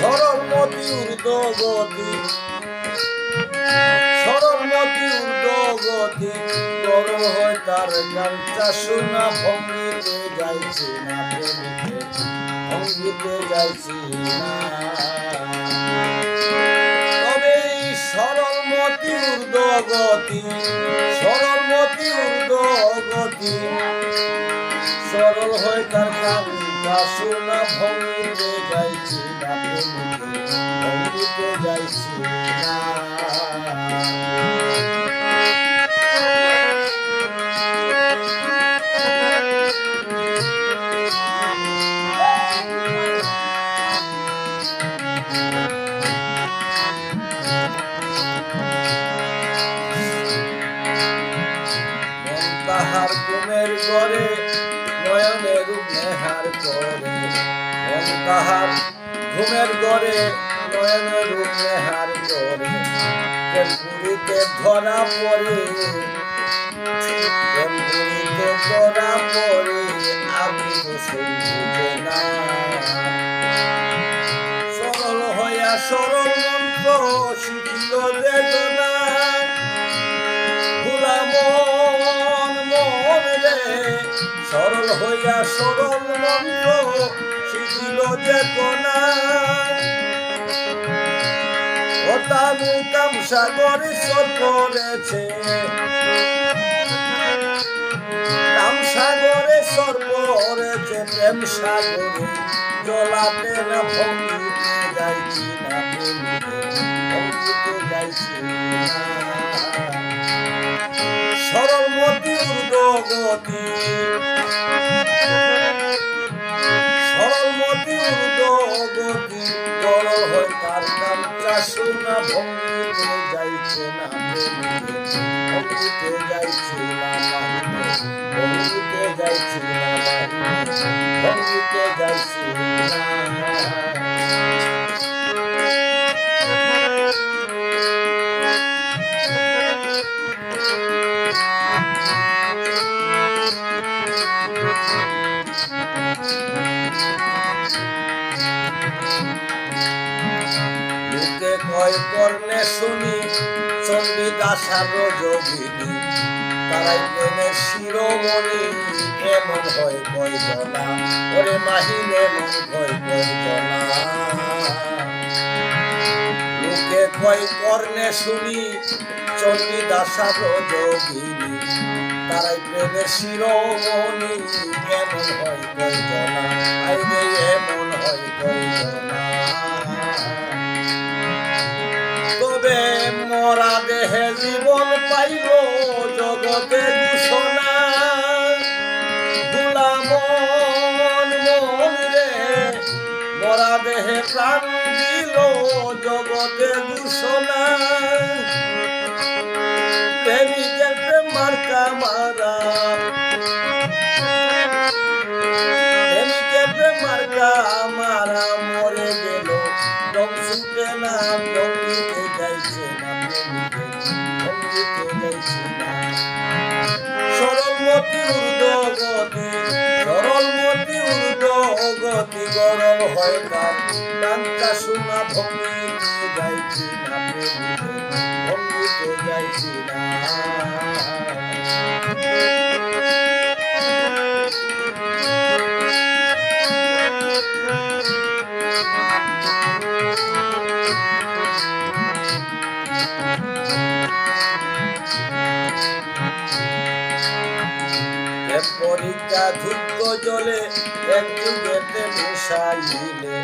সরলমতি ঊর্ধ্বগতি সরলমতি ঊর্ধ্বগতি গরম হয় তার গানটা শোনা ভঙ্গিতে যাইছে না প্রেমিকে ভঙ্গিতে যাইছি না তবে সরলমতি ঊর্ধ্বগতি সরলমতি ঊর্ধ্বগতি সরল হয় তার গানটা শোনা ভঙ্গিতে যাইছি না প্রেমিকে ভঙ্গিতে যাইছি না তাহার ঘুমের ঘরে নয়নের নেহার করে তাহার ঘুমের ঘরে নয়নের নেহার করে পুরীতে ধরা পড়ে পুরীতে ধরা পড়ে আমি তো সেই বুঝে না সরল হইয়া সরল মন্ত্র শিখিল বেদনা সরল হইয়া সরল মন্ত্র শিখিল চেতনা ও তামুকাম সাগরে সর করেছে কাম সাগরে সর করেছে প্রেম সাগরে জলাতে না ভঙ্গিতে যাইছি না ভঙ্গিতে যাইছি না সরলমতি ঊর্ধ্বগতি সরলমতি ঊর্ধ্বগতি গরল হয় তার গানটা শোনা ভঙ্গিতে যাইছে না ভঙ্গিতে যাইছে না ভঙ্গিতে যাইছে না ভঙ্গিতে যাইছে না লোকে কয় কর্ণে শুনি চণ্ডীদাসার যোগিনী তারাই প্রেমের শিরোমণি এমন হয় কয় জনা ওরে মাহিন এমন হয় কয় জনা লোকে কয় কর্ণে শুনি চণ্ডীদাসার যোগিনী তারাই প্রেমের শিরোমণি এমন হয় কয় জনা আইরে এমন হয় কয় জনা তবে মরা দেহে জীবন পাইল জগতে দূষণা ভোলা মন মন রে মরা দেহে প্রাণ দিল জগতে দূষণা প্রেমিকের প্রেম মার্কা মারা প্রেমিকের প্রেম মার্কা মারা মরে গেল দম ছুটে না ভঙ্গিতে যাইছে না ভঙ্গিতে যাইছে না সরলমতি ঊর্ধ্বগতি সরলমতি ঊর্ধ্বগতি গরম হয় তার গানটা শোনা ভঙ্গিতে যাইছে না ভঙ্গিতে যাইছে না পরীক্ষা ধূপ জলে এক যুগেতে মিশাইলে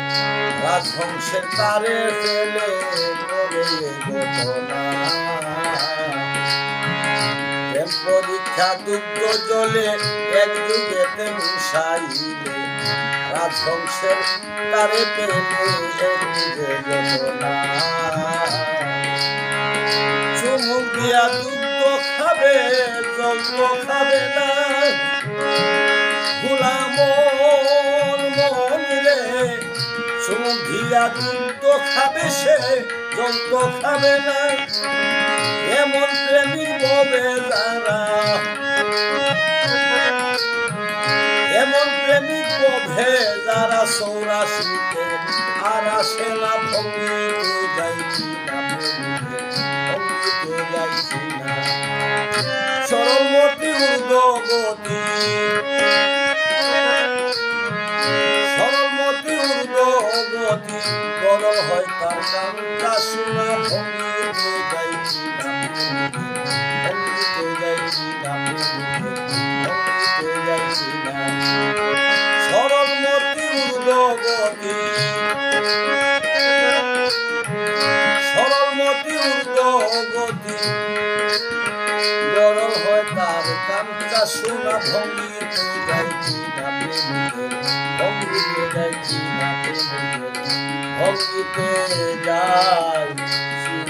রাজবংশের তারে ফেলে করে ঘটনা পরীক্ষা দুগ্ধ জলে এক যুগেতে মিশাইলে রাজবংশের তারে ফেলে ঘটনা চুমুক দিয়া দুগ্ধ খাবে জল খাবে না ভোলা মন মন রে চুমুক দিয়া দুগ্ধ খাবে সে জল খাবে না এমন প্রেমীর ববে যারা এমন প্রেমিক বধে যারা 84-তে আর আসে না ভঙ্গিতে যাইছি না ভঙ্গিতে যাইছি না সরলমতি ঊর্ধ্বগতি সরলমতি ঊর্ধ্বগতি বড় হয় তার কান্তা শোনা ভঙ্গিতে যাইছি না ভঙ্গিতে যাইছি না ভঙ্গিতে যাইছি না সরলমতি ঊর্ধ্বগতি সরলমতি ঊর্ধ্বগতি বড় হয় তার কান্তা শোনা ভঙ্গিতে যাইছি না ভঙ্গিতে যাইছি না ভঙ্গিতে যাইছি